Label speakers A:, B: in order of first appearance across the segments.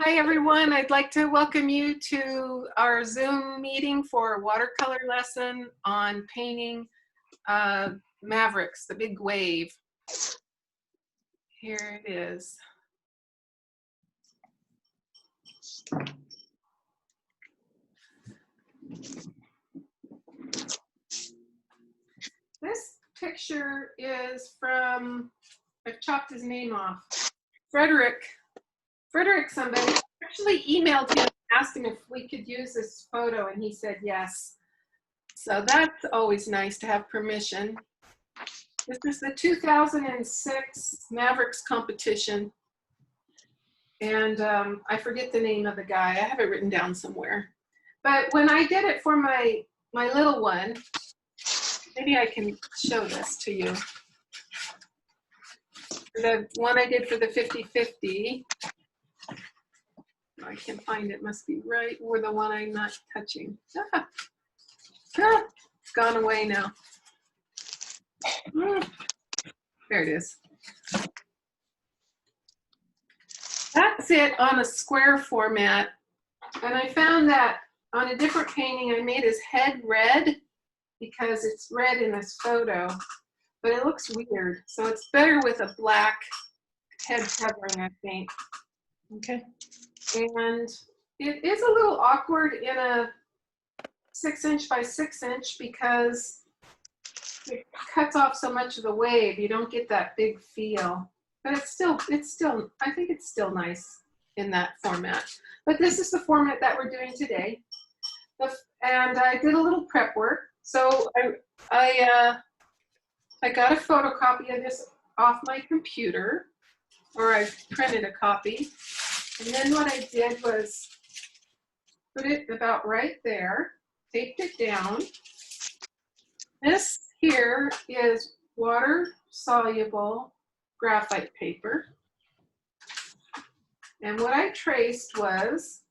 A: Hi everyone, I'd like to welcome you to our Zoom meeting for a watercolor lesson on painting Mavericks, the big wave. Here it is. This picture is from, I've chopped his name off, Frederic somebody. Actually emailed him, asked him if we could use this photo, and he said yes. So that's always nice to have permission. This is the 2006 Mavericks competition. And I forget the name of the guy. I have it written down somewhere. But when I did it for my little one, maybe I can show this to you. The one I did for the 50-50. I can't find it, must be right where the one I'm not touching. It's gone away now. There it is. That's it on a square format. And I found that on a different painting, I made his head red because it's red in this photo, but it looks weird. So it's better with a black head covering, I think. Okay. And it is a little awkward in a 6" by 6" because it cuts off so much of the wave. You don't get that big feel, but it's still, I think it's still nice in that format. But this is the format that we're doing today. And I did a little prep work. So I got a photocopy of this off my computer, or I printed a copy. And then what I did was put it about right there, taped it down. This here is water-soluble graphite paper. And what I traced was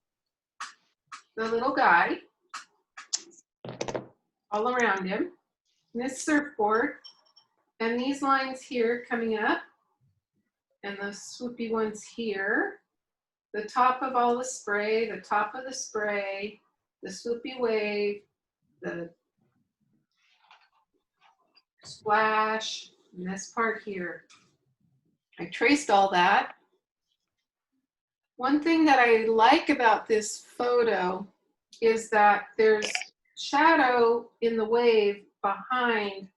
A: the little guy all around him, and this surfboard, and these lines here coming up, and the swoopy ones here. The top of all the spray, the top of the spray, the swoopy wave, the splash, and this part here. I traced all that. One thing that I like about this photo is that there's shadow in the wave behind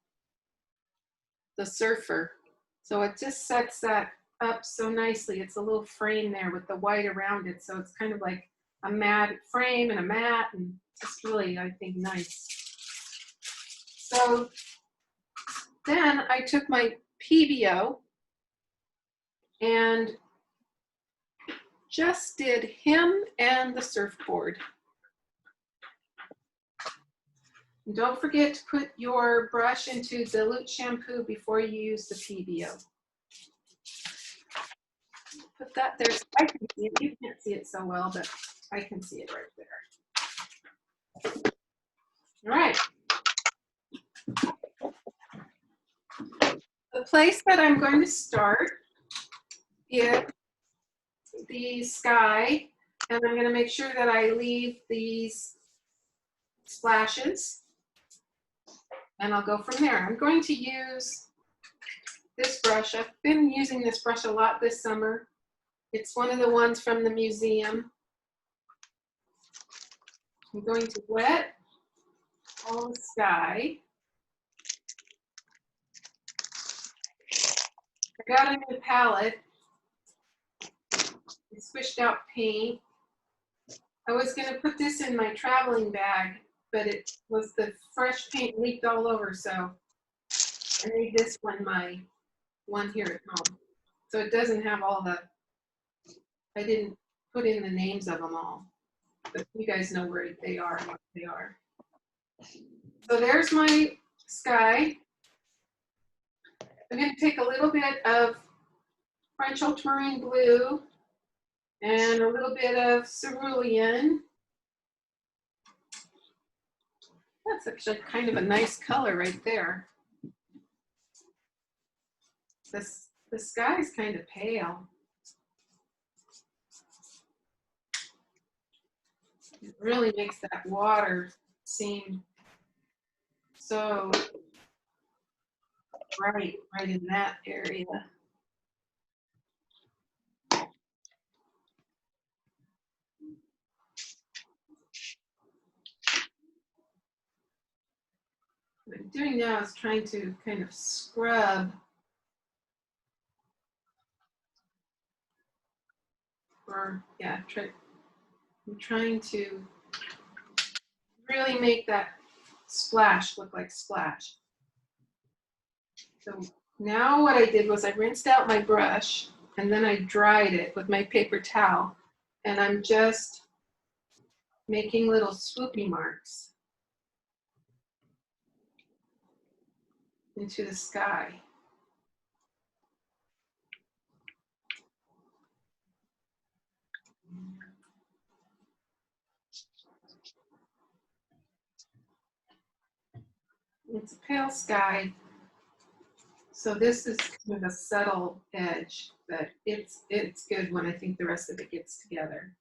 A: the surfer. So it just sets that up so nicely. It's a little frame there with the white around it. So it's kind of like a matte frame and a mat, and just really, I think, nice. So then I took my PBO and just did him and the surfboard. And don't forget to put your brush into dilute shampoo before you use the PBO. Put that there so I can see it. You can't see it so well, but I can see it right there. All right. The place that I'm going to start is the sky, and I'm going to make sure that I leave these splashes, and I'll go from there. I'm going to use this brush. I've been using this brush a lot this summer. It's one of the ones from the museum. I'm going to wet all the sky. I got a new palette. I switched out paint. I was going to put this in my traveling bag, but it was the fresh paint leaked all over, so I made this one my one here at home. So it doesn't have all the, I didn't put in the names of them all, but you guys know where they are and what they are. So there's my sky. I'm going to take a little bit of French ultramarine blue and a little bit of cerulean. That's actually kind of a nice color right there. The sky is kind of pale. It really makes that water seem so bright right in that area. What I'm doing now is trying to kind of scrub I'm trying to really make that splash look like splash. So now what I did was I rinsed out my brush and then I dried it with my paper towel, and I'm just making little swoopy marks into the sky. It's a pale sky, so this is kind of a subtle edge, but it's good when I think the rest of it gets together.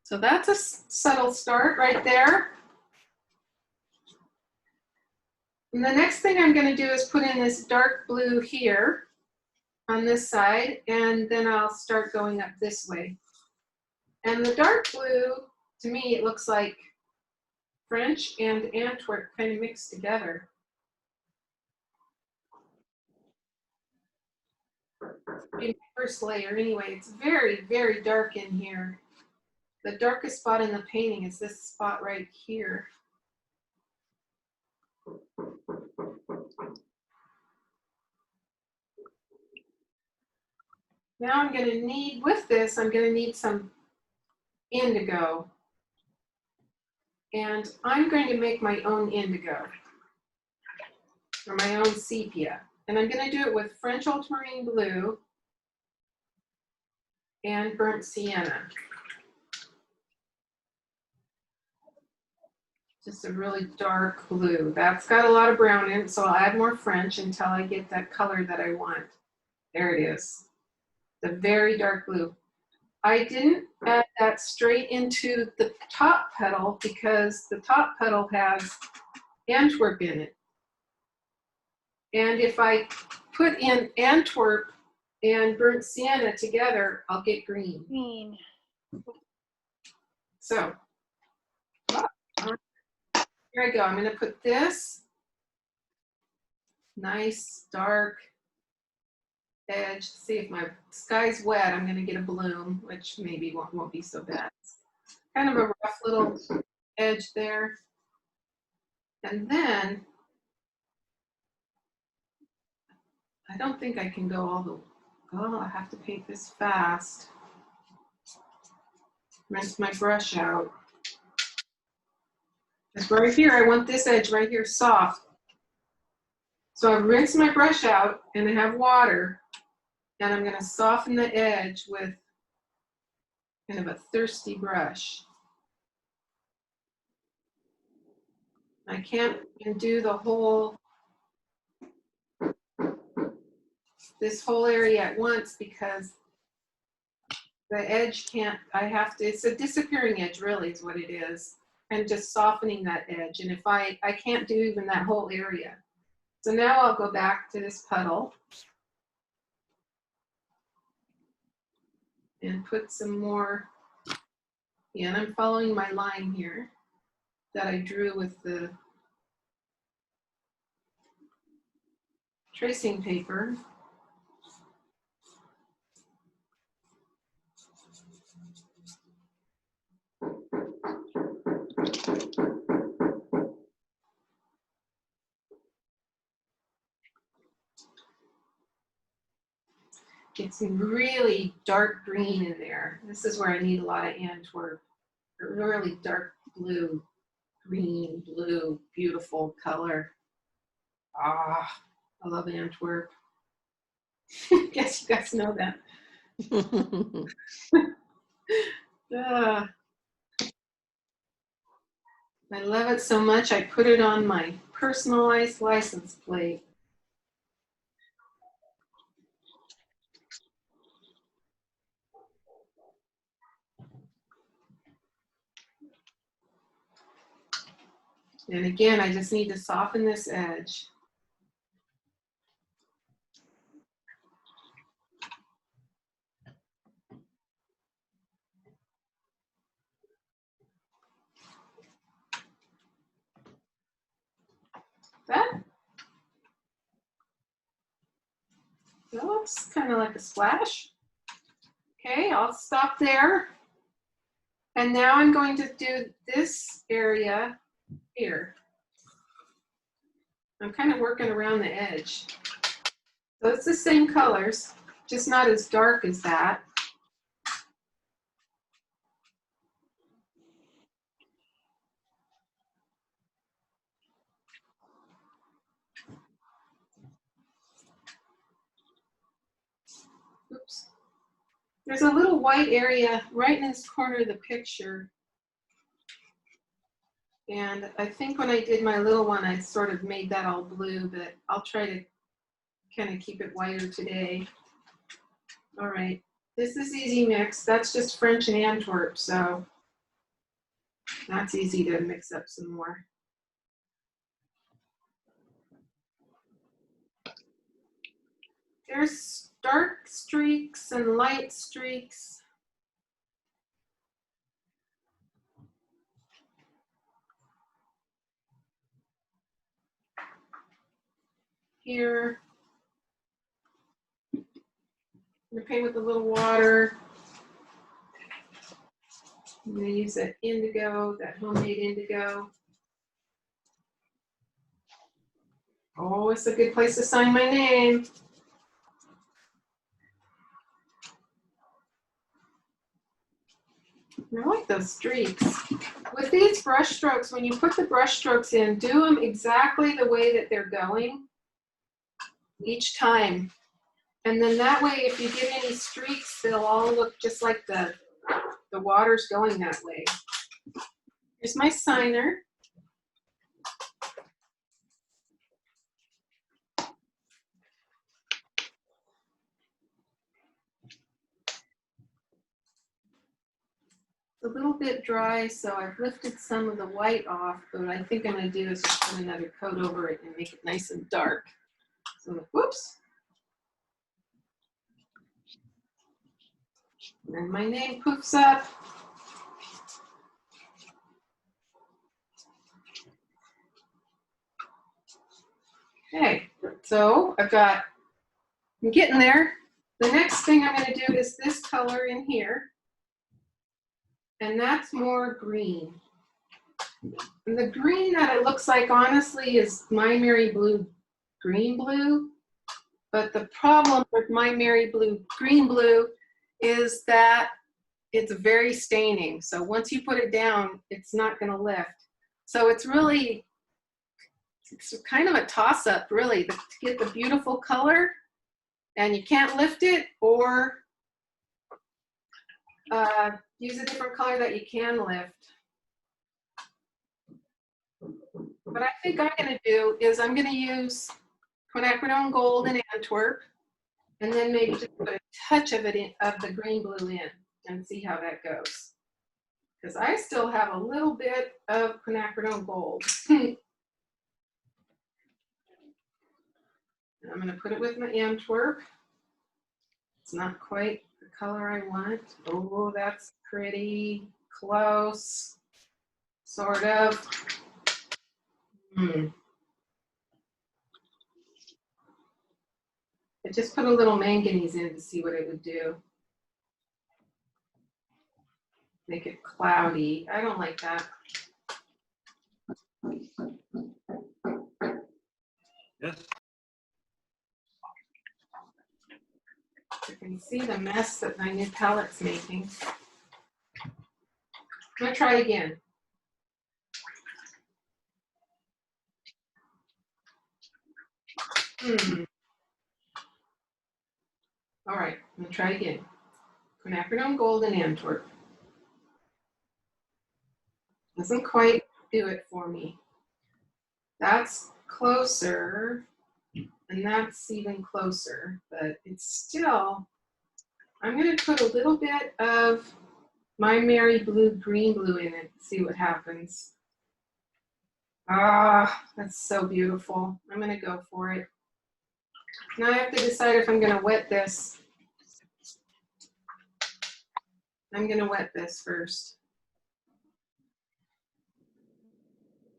A: So that's a subtle start right there. And the next thing I'm going to do is put in this dark blue here on this side, and then I'll start going up this way. And the dark blue, to me, it looks like French and Antwerp kind of mixed together. In first layer anyway, it's very, very dark in here. The darkest spot in the painting is this spot right here. Now I'm going to need, with this, I'm going to need some indigo. And I'm going to make my own indigo, or my own sepia. And I'm going to do it with French ultramarine blue and burnt sienna. Just a really dark blue. That's got a lot of brown in it, so I'll add more French until I get that color that I want. There it is. The very dark blue. I didn't add that straight into the top petal because the top petal has Antwerp in it. And if I put in Antwerp and burnt sienna together, I'll get green.
B: Green.
A: So here I go. I'm going to put this nice dark edge. See if my sky's wet, I'm going to get a bloom, which maybe won't be so bad. Kind of a rough little edge there. And then I don't think I can go all the, oh, I have to paint this fast. Rinse my brush out. Because right here, I want this edge right here soft. So I've rinsed my brush out and I have water, and I'm going to soften the edge with kind of a thirsty brush. I can't do the whole, this whole area at once because the edge can't, I have to, it's a disappearing edge really is what it is. And just softening that edge. And if I can't do even that whole area. So now I'll go back to this puddle and put some more, yeah, and I'm following my line here that I drew with the tracing paper. It's really dark green in there. This is where I need a lot of Antwerp. Really dark blue, green, blue, beautiful color. Ah, I love Antwerp. Guess you guys know that. I love it so much, I put it on my personalized license plate. And again, I just need to soften this edge. That looks kind of like a splash. Okay, I'll stop there. And now I'm going to do this area here. I'm kind of working around the edge. So it's the same colors, just not as dark as that. Oops. There's a little white area right in this corner of the picture. And I think when I did my little one, I sort of made that all blue, but I'll try to kind of keep it whiter today. All right, this is easy mix. That's just French and Antwerp, so that's easy to mix up some more. There's dark streaks and light streaks. Here. I'm gonna paint with a little water. I'm gonna use that indigo, that homemade indigo. Oh, it's a good place to sign my name. I like those streaks. With these brush strokes, when you put the brush strokes in, do them exactly the way that they're going each time. And then that way, if you get any streaks, they'll all look just like the water's going that way. Here's my signer. A little bit dry, so I've lifted some of the white off, but what I think I'm going to do is just put another coat over it and make it nice and dark. So, whoops. And my name poofs up. Okay, so I'm getting there. The next thing I'm going to do is this color in here. And that's more green. And the green that it looks like, honestly, is My Mary Blue Green Blue. But the problem with My Mary Blue Green Blue is that it's very staining. So once you put it down, it's not going to lift. So it's kind of a toss-up, really, to get the beautiful color. And you can't lift it, or use a different color that you can lift. What I think I'm going to do is I'm going to use quinacridone gold in Antwerp, and then maybe just put a touch of it of the green blue in and see how that goes. Because I still have a little bit of quinacridone gold. I'm going to put it with my Antwerp. It's not quite the color I want. Oh, that's pretty close, sort of. I just put a little manganese in to see what it would do. Make it cloudy. I don't like that.
B: Yes.
A: You can see the mess that my new palette's making. I'm gonna try again. All right, I'm gonna try again. Quinacridone gold in Antwerp. Doesn't quite do it for me. That's closer, and that's even closer, but it's still, I'm gonna put a little bit of My Mary Blue Green Blue in it, see what happens. Ah, that's so beautiful. I'm gonna go for it. Now I have to decide if I'm gonna wet this. I'm gonna wet this first.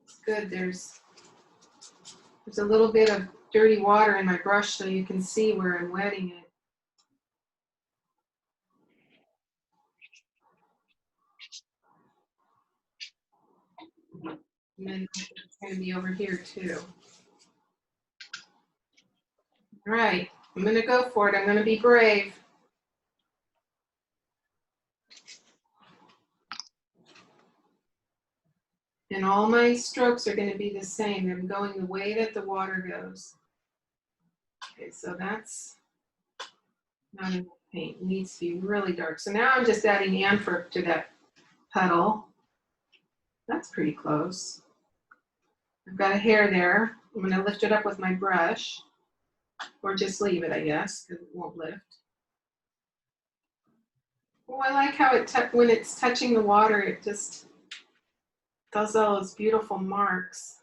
A: It's good, there's a little bit of dirty water in my brush so you can see where I'm wetting it. And then it's gonna be over here too. All right, I'm gonna go for it. I'm gonna be brave. And all my strokes are gonna be the same. I'm going the way that the water goes. Okay, so that's not enough paint. It needs to be really dark. So now I'm just adding Antwerp to that puddle. That's pretty close. I've got a hair there. I'm gonna lift it up with my brush, or just leave it, I guess, because it won't lift. Oh, I like how when it's touching the water, it just does all those beautiful marks.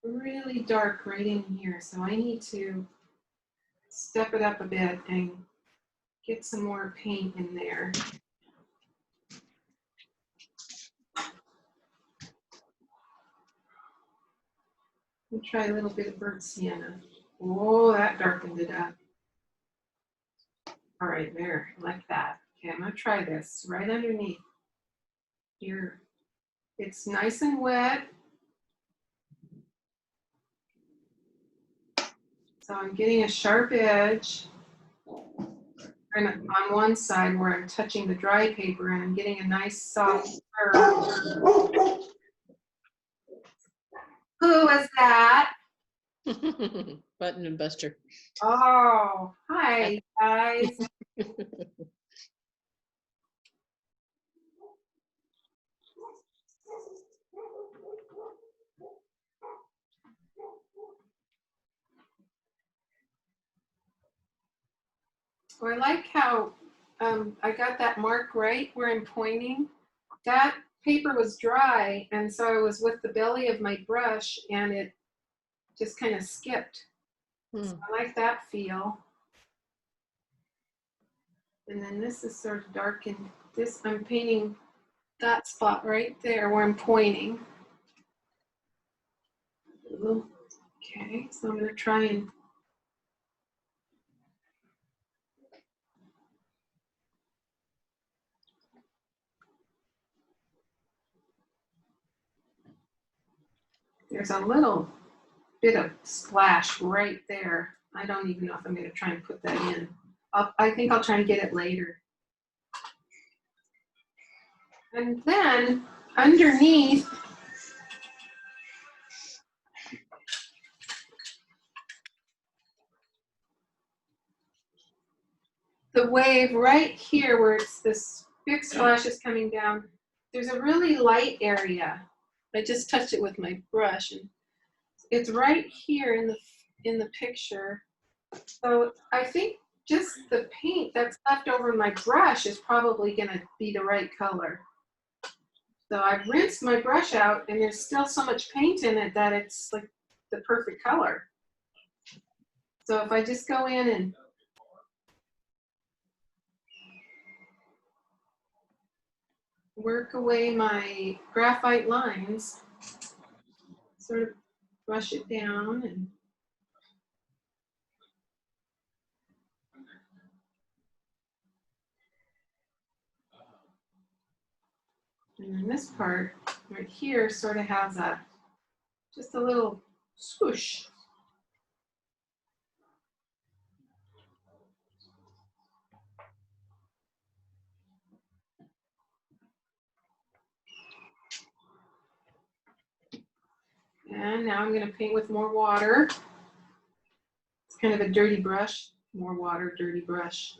A: Really dark right in here, so I need to step it up a bit and get some more paint in there. Let me try a little bit of burnt sienna. Oh, that darkened it up. All right, there, like that. Okay, I'm gonna try this right underneath here. It's nice and wet. So I'm getting a sharp edge and on one side where I'm touching the dry paper, and I'm getting a nice soft curve. Who was that?
B: Button and Buster.
A: Oh, hi guys. Well, I like how I got that mark right where I'm pointing. That paper was dry, and so I was with the belly of my brush, and it just kind of skipped. So I like that feel. And then this is sort of darkened. This, I'm painting that spot right there where I'm pointing. Okay, so I'm going to try and there's a little bit of splash right there. I don't even know if I'm going to try and put that in. I think I'll try and get it later. And then underneath, the wave right here where it's this big splash is coming down, there's a really light area. I just touched it with my brush, and it's right here in the picture. So I think just the paint that's left over my brush is probably gonna be the right color. So I've rinsed my brush out, and there's still so much paint in it that it's like the perfect color. So if I just go in and work away my graphite lines, sort of brush it down, and then this part right here sort of has just a little swoosh. And now I'm going to paint with more water. It's kind of a dirty brush. More water, dirty brush.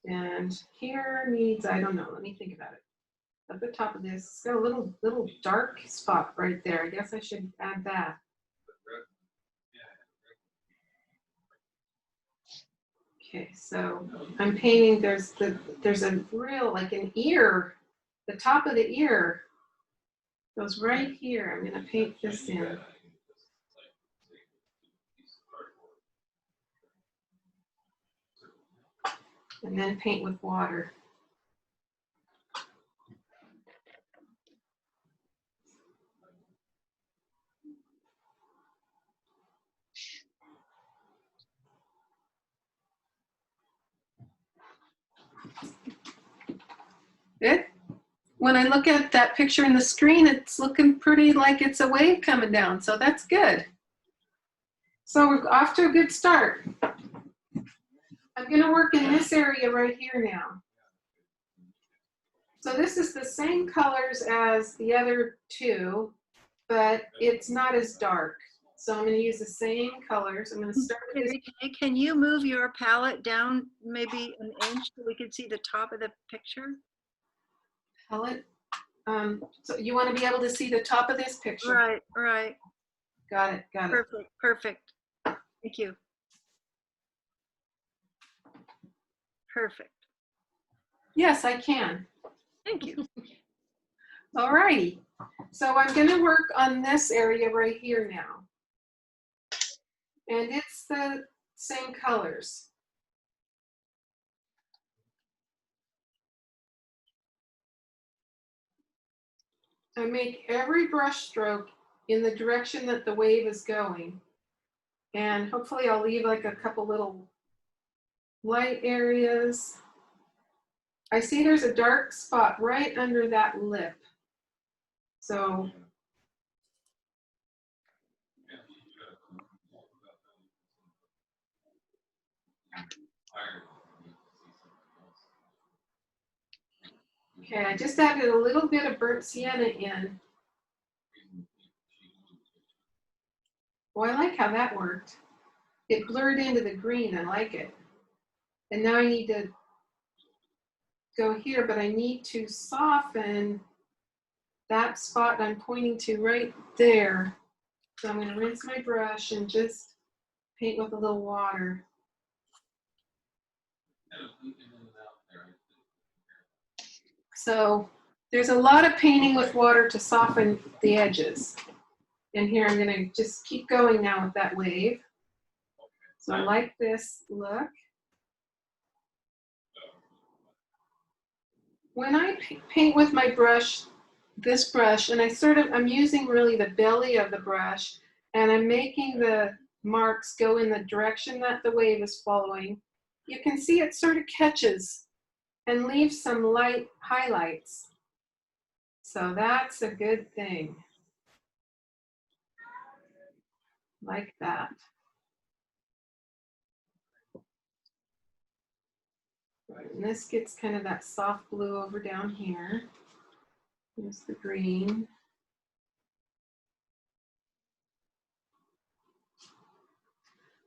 A: And here needs, I don't know, let me think about it. At the top of this, it's got a little dark spot right there. I guess I should add that. Okay, so I'm painting, there's a real, like an ear, the top of the ear goes right here. I'm gonna paint this in. And then paint with water. When I look at that picture in the screen, it's looking pretty like it's a wave coming down, so that's good. So we're off to a good start. I'm gonna work in this area right here now. So this is the same colors as the other two, but it's not as dark. So I'm gonna use the same colors. I'm gonna start with this.
C: Can you move your palette down maybe an inch so we can see the top of the picture?
A: Palette. So you want to be able to see the top of this picture.
C: Right, right.
A: Got it, got it.
C: Perfect, perfect. Thank you. Perfect.
A: Yes, I can.
C: Thank you.
A: All righty. So I'm going to work on this area right here now. And it's the same colors. I make every brush stroke in the direction that the wave is going. And hopefully I'll leave like a couple little light areas. I see there's a dark spot right under that lip. So okay, I just added a little bit of burnt sienna in. Oh, I like how that worked. It blurred into the green, I like it. And now I need to go here, but I need to soften that spot I'm pointing to right there. So I'm gonna rinse my brush and just paint with a little water. So there's a lot of painting with water to soften the edges. And here I'm gonna just keep going now with that wave. So I like this look. When I paint with my brush, this brush, and I'm using really the belly of the brush, and I'm making the marks go in the direction that the wave is following, you can see it sort of catches and leaves some light highlights. So that's a good thing. Like that. And this gets kind of that soft blue over down here. Here's the green.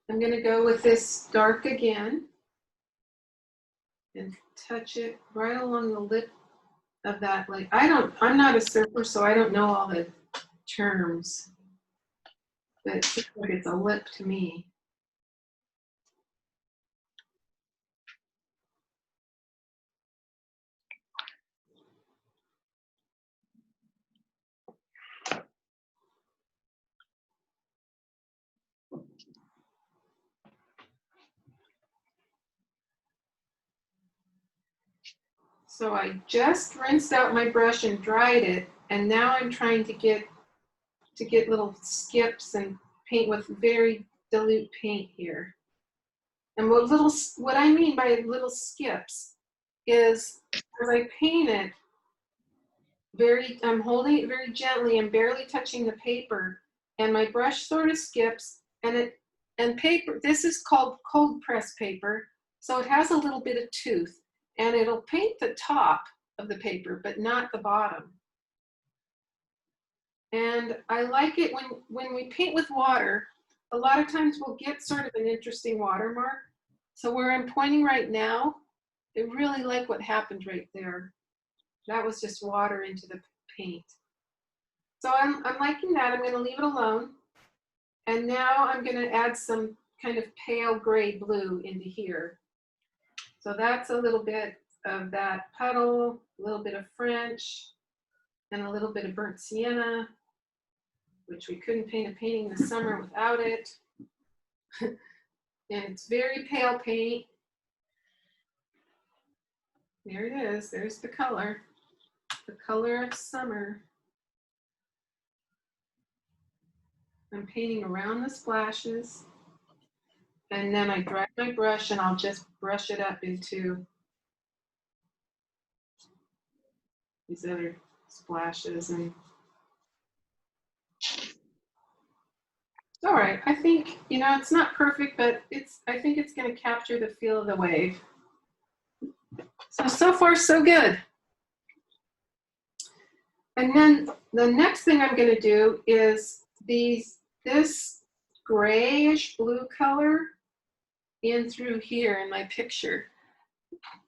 A: I'm going to go with this dark again and touch it right along the lip of that. Like I'm not a surfer, so I don't know all the terms, but it seems like it's a lip to me. So I just rinsed out my brush and dried it, and now I'm trying to get little skips and paint with very dilute paint here. And what I mean by little skips is as I paint it, I'm holding it very gently and barely touching the paper, and my brush sort of skips, and paper, this is called cold press paper, so it has a little bit of tooth, and it'll paint the top of the paper, but not the bottom. And I like it when we paint with water, a lot of times we'll get sort of an interesting watermark. So where I'm pointing right now, I really like what happened right there. That was just water into the paint. So I'm liking that. I'm going to leave it alone. And now I'm going to add some kind of pale gray blue into here. So that's a little bit of that puddle, a little bit of French, and a little bit of burnt sienna, which we couldn't paint a painting this summer without it. And it's very pale paint. There it is. There's the color of summer. I'm painting around the splashes. And then I dry my brush and I'll just brush it up into these other splashes. And all right, I think, you know, it's not perfect, but I think it's going to capture the feel of the wave. So far, so good. And then the next thing I'm going to do is this grayish blue color in through here in my picture.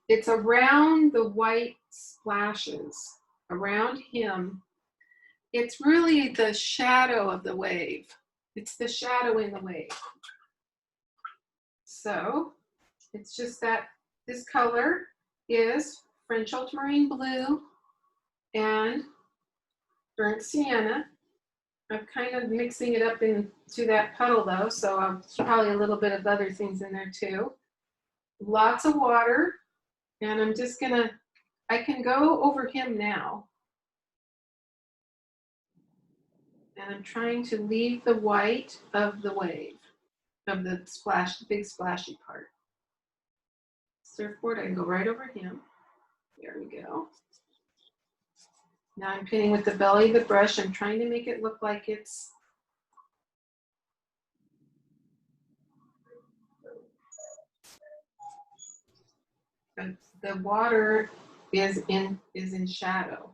A: It's around the white splashes, around him. It's really the shadow of the wave. It's the shadow in the wave. So it's just that this color is French ultramarine blue and burnt sienna. I'm kind of mixing it up into that puddle though, so there's probably a little bit of other things in there too. Lots of water, and I'm just gonna, I can go over him now. And I'm trying to leave the white of the wave, of the splash, the big splashy part. Surfboard, I can go right over him. There we go. Now I'm painting with the belly of the brush. I'm trying to make it look like it's the water is in shadow.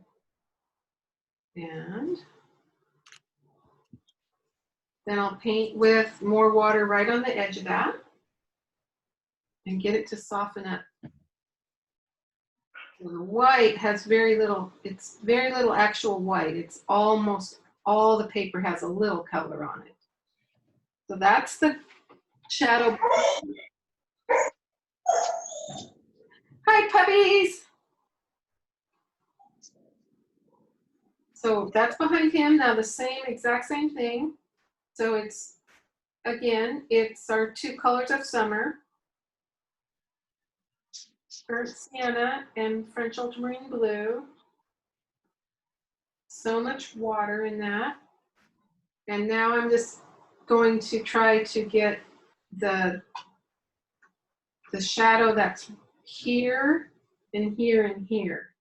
A: And then I'll paint with more water right on the edge of that and get it to soften up. So the white has very little, it's very little actual white. It's almost all the paper has a little color on it. So that's the shadow. Hi, puppies. So that's behind him. Now the exact same thing. So it's, again, it's our two colors of summer. Burnt sienna and French ultramarine blue. So much water in that. And now I'm just going to try to get the shadow that's here and here and here.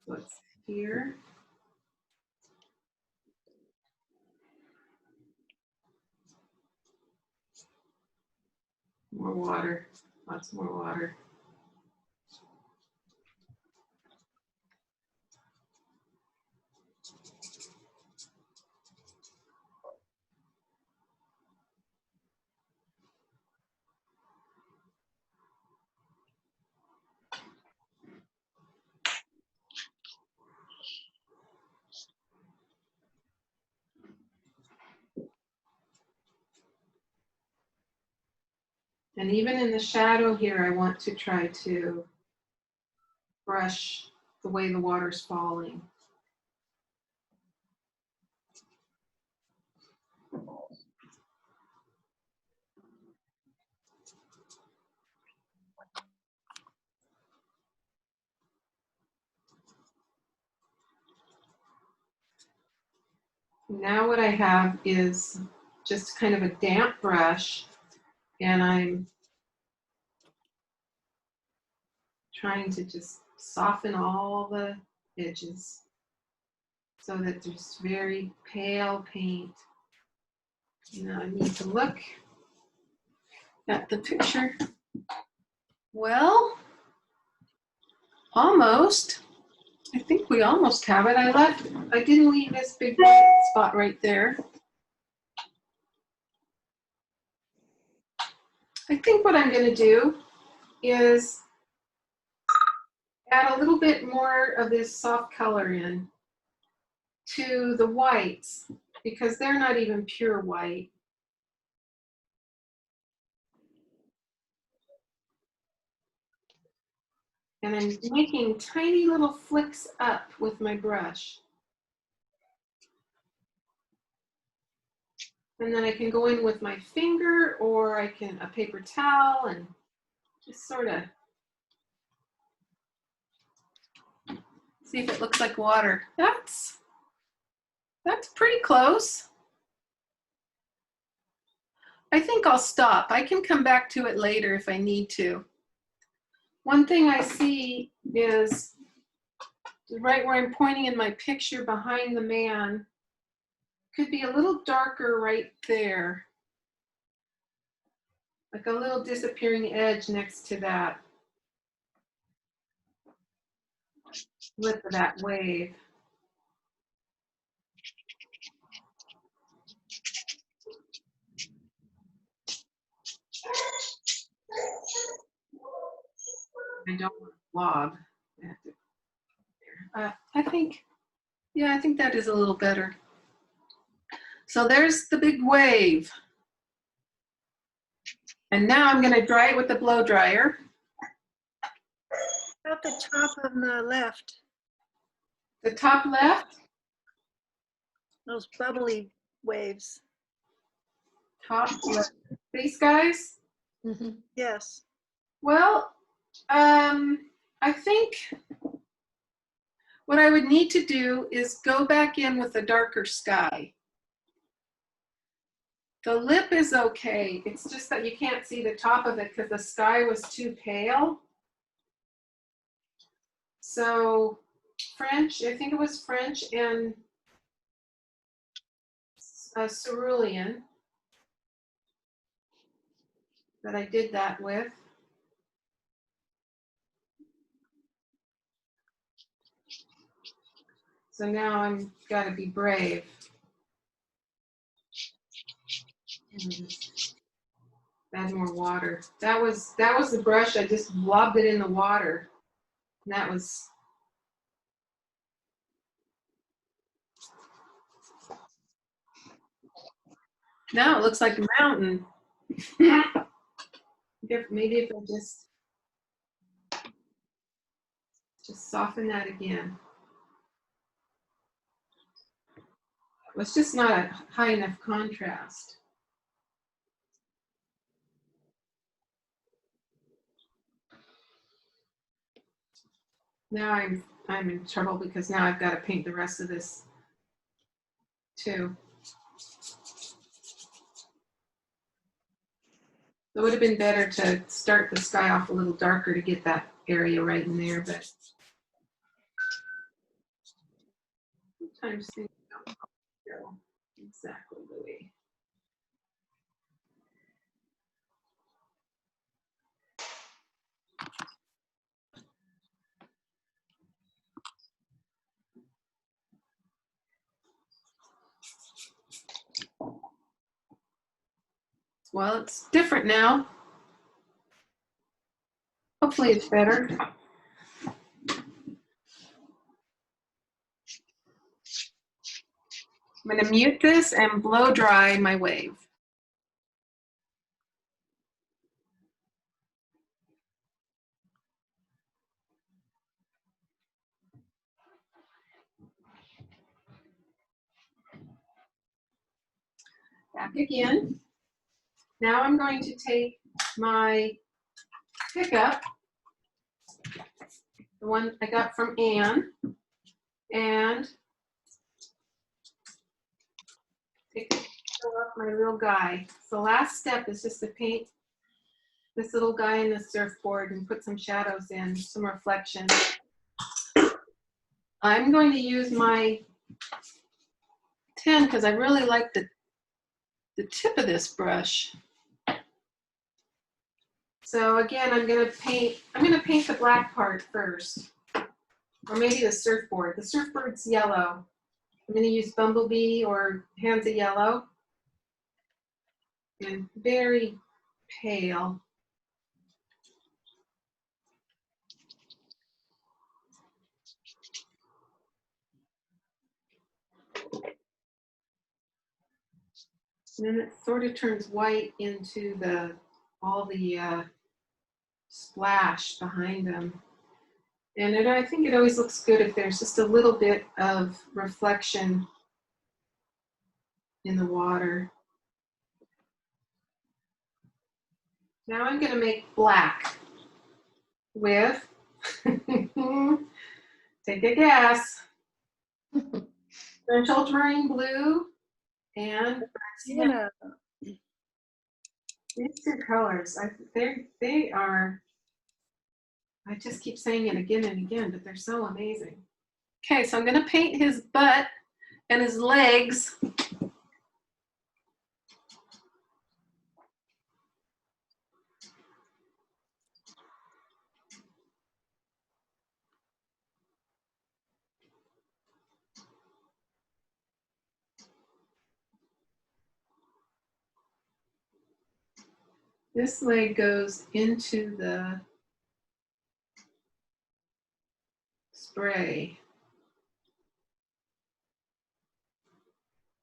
A: So it's here. More water, lots more water. And even in the shadow here, I want to try to brush the way the water's falling. Now what I have is just kind of a damp brush, and I'm trying to just soften all the edges so that there's very pale paint. Now I need to look at the picture. Well, almost. I think we almost have it. I didn't leave this big white spot right there. I think what I'm going to do is add a little bit more of this soft color in to the whites because they're not even pure white. And I'm making tiny little flicks up with my brush. And then I can go in with my finger or I can a paper towel and just sort of see if it looks like water. That's pretty close. I think I'll stop. I can come back to it later if I need to. One thing I see is right where I'm pointing in my picture behind the man could be a little darker right there. Like a little disappearing edge next to that lip of that wave. I don't want to blob. I think that is a little better. So there's the big wave. And now I'm going to dry it with the blow dryer.
C: About the top on the left,
A: The top left,
C: those bubbly waves.
A: top left. These guys?
B: Mhm.
C: Yes.
A: Well, I think what I would need to do is go back in with a darker sky. The lip is okay. It's just that you can't see the top of it because the sky was too pale. So French, I think it was French and cerulean that I did that with. So now I'm got to be brave. Add more water. That was the brush. I just lobbed it in the water. And that was. Now it looks like a mountain. Maybe if I just soften that again. It's just not a high enough contrast. Now I'm in trouble because now I've got to paint the rest of this too. It would have been better to start the sky off a little darker to get that area right in there, but sometimes things don't go exactly the way. Well, it's different now. Hopefully it's better. I'm going to mute this and blow dry my wave. Back again. Now I'm going to take my pickup, the one I got from Anne, and take a picture of my little guy. So the last step is just to paint this little guy in the surfboard and put some shadows in, some reflection. I'm going to use my 10 because I really like the tip of this brush. So again, I'm going to paint the black part first. Or maybe the surfboard. The surfboard's yellow. I'm gonna use Bumblebee or Hands of Yellow. And very pale. And then it sort of turns white into all the splash behind them. And I think it always looks good if there's just a little bit of reflection in the water. Now I'm going to make black with, take a guess, French ultramarine blue and
C: Yeah.
A: these two colors. They are, I just keep saying it again and again, but they're so amazing. Okay, so I'm going to paint his butt and his legs. This leg goes into the spray.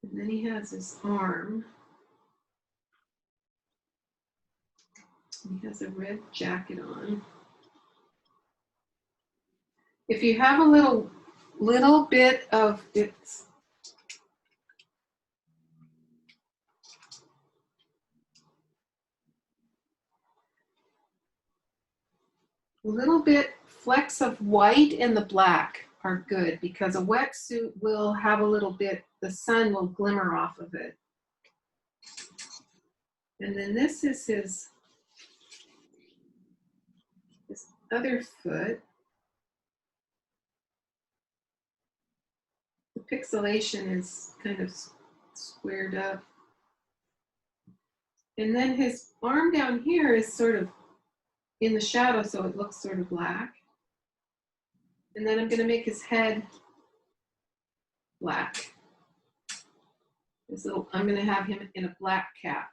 A: And then he has his arm. He has a red jacket on. If you have a little bit of it's little bit flecks of white in the black are good because a wetsuit will have a little bit, the sun will glimmer off of it. And then this is his other foot. The pixelation is kind of squared up. And then his arm down here is sort of in the shadow, so it looks sort of black. And then I'm going to make his head black. I'm going to have him in a black cap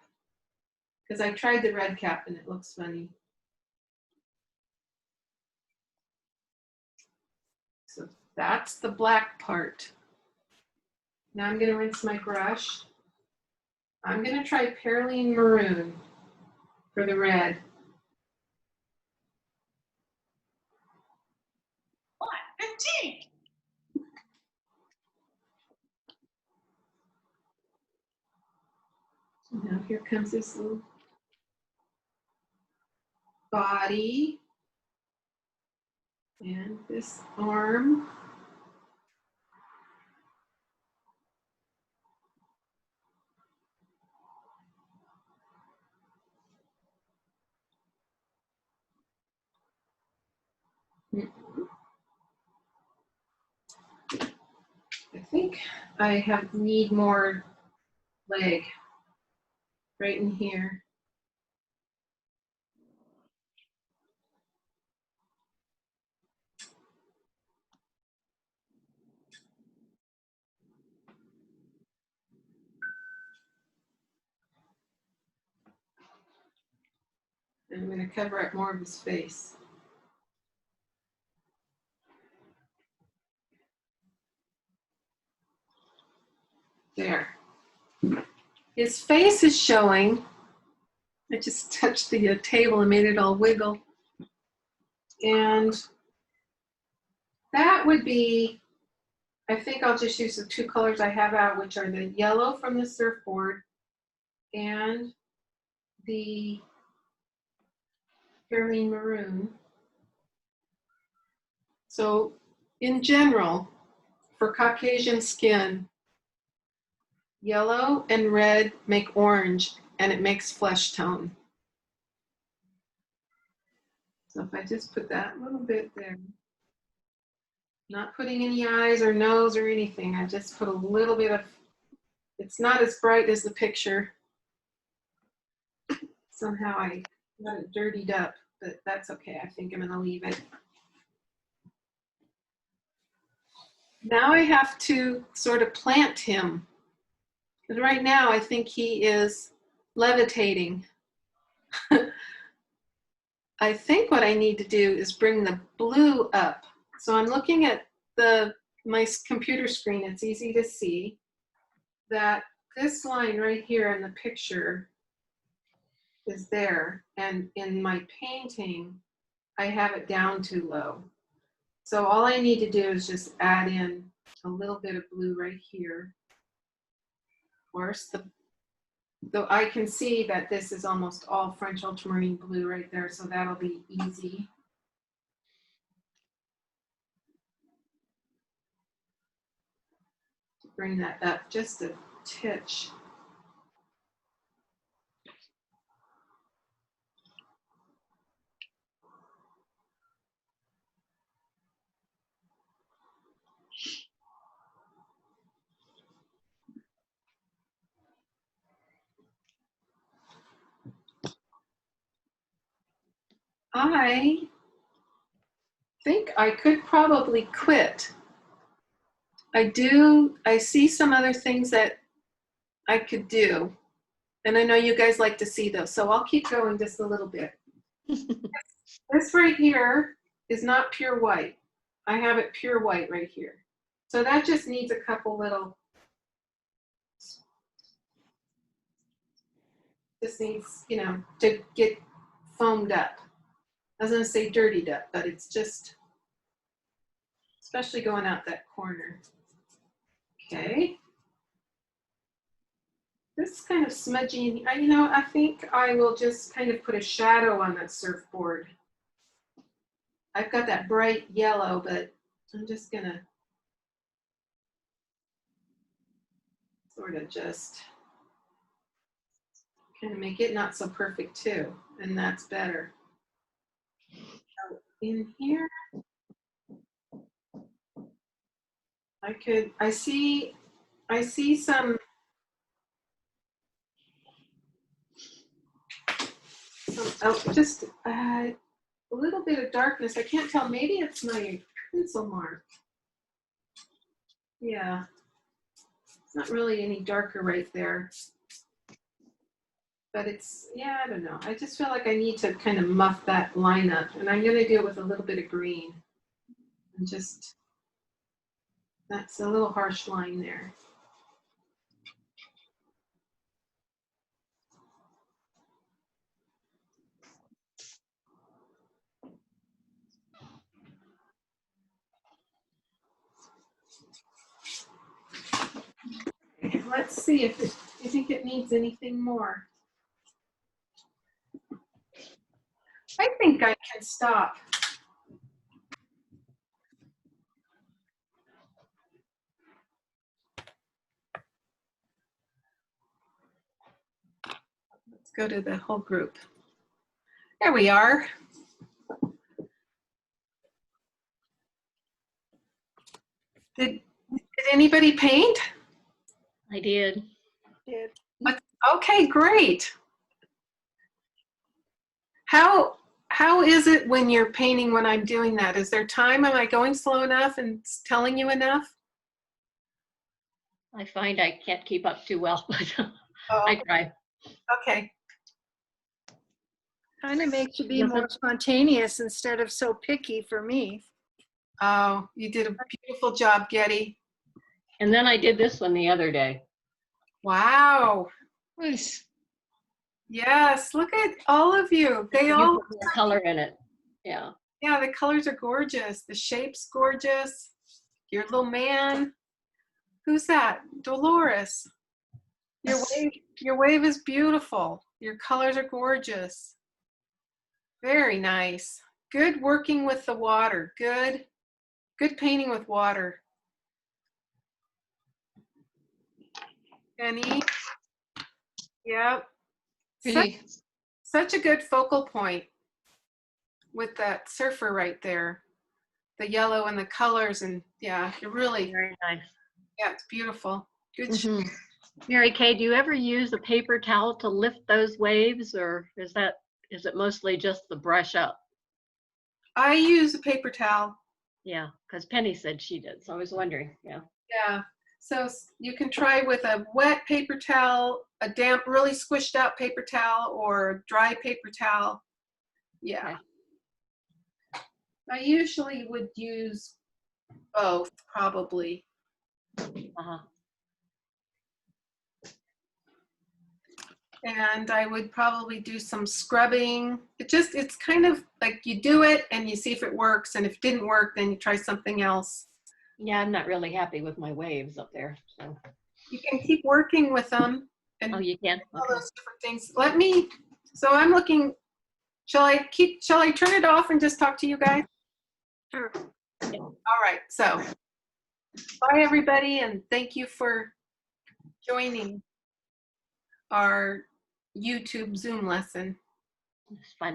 A: because I tried the red cap and it looks funny. So that's the black part. Now I'm going to rinse my brush. I'm going to try Perylene Maroon for the red.
D: What? 15.
A: Now here comes this little body and this arm. I think I need more leg right in here. And I'm going to cover up more of his face. There. His face is showing. I just touched the table and made it all wiggle. And that would be, I think I'll just use the two colors I have out, which are the yellow from the surfboard and the Perylene Maroon. So in general, for Caucasian skin, yellow and red make orange and it makes flesh tone. So if I just put that little bit there, not putting any eyes or nose or anything, I just put a little bit of, it's not as bright as the picture. Somehow I got it dirtied up, but that's okay. I think I'm gonna leave it. Now I have to sort of plant him. Because right now I think he is levitating. I think what I need to do is bring the blue up. So I'm looking at my computer screen. It's easy to see that this line right here in the picture is there. And in my painting, I have it down too low. So all I need to do is just add in a little bit of blue right here. Of course, though I can see that this is almost all French ultramarine blue right there, so that'll be easy. Bring that up just a titch. I think I could probably quit. I see some other things that I could do. And I know you guys like to see those, so I'll keep going just a little bit. This right here is not pure white. I have it pure white right here. So that just needs a couple little, just needs, you know, to get foamed up. I was gonna say dirtied up, but it's just, especially going out that corner. Okay. This is kind of smudgy. You know, I think I will just kind of put a shadow on that surfboard. I've got that bright yellow, but I'm just gonna sort of just kind of make it not so perfect too, and that's better. So in here, I see some just a little bit of darkness. I can't tell, maybe it's my pencil mark. Yeah, it's not really any darker right there. But it's, yeah, I don't know. I just feel like I need to kind of muff that line up, and I'm gonna do it with a little bit of green. And just, that's a little harsh line there. Let's see if you think it needs anything more. I think I can stop. Let's go to the whole group. There we are. Did anybody paint?
B: I did.
A: Okay, great. How is it when you're painting when I'm doing that? Is there time? Am I going slow enough and telling you enough?
B: I find I can't keep up too well, but
A: Oh,
B: I try.
A: okay.
C: Kind of makes you be more spontaneous instead of so picky for me.
A: Oh, you did a beautiful job, Getty.
B: And then I did this one the other day.
A: Wow.
B: Nice.
A: Yes, look at all of you. They all,
B: More color in it. Yeah.
A: yeah, the colors are gorgeous. The shape's gorgeous. Your little man. Who's that? Dolores. Your wave is beautiful. Your colors are gorgeous. Very nice. Good working with the water. Good painting with water. Penny. Yep. Such a good focal point with that surfer right there. The yellow and the colors, and yeah, you're really,
B: Very nice.
A: yeah, it's beautiful. Good.
B: Mhm. Mary Kay, do you ever use a paper towel to lift those waves, or is it mostly just the brush up?
A: I use a paper towel.
B: Yeah, because Penny said she did, so I was wondering, yeah.
A: Yeah, so you can try with a wet paper towel, a damp, really squished out paper towel, or dry paper towel. Yeah.
B: Okay.
A: I usually would use both, probably.
B: Uh-huh.
A: And I would probably do some scrubbing. It's kind of like you do it and you see if it works, and if it didn't work, then you try something else.
B: Yeah, I'm not really happy with my waves up there, so.
A: You can keep working with them and
B: Oh, you can?
A: all
B: Okay.
A: those different things. So I'm looking, shall I turn it off and just talk to you guys?
C: Sure.
A: All right, so bye everybody, and thank you for joining our YouTube Zoom lesson.
B: It's fun.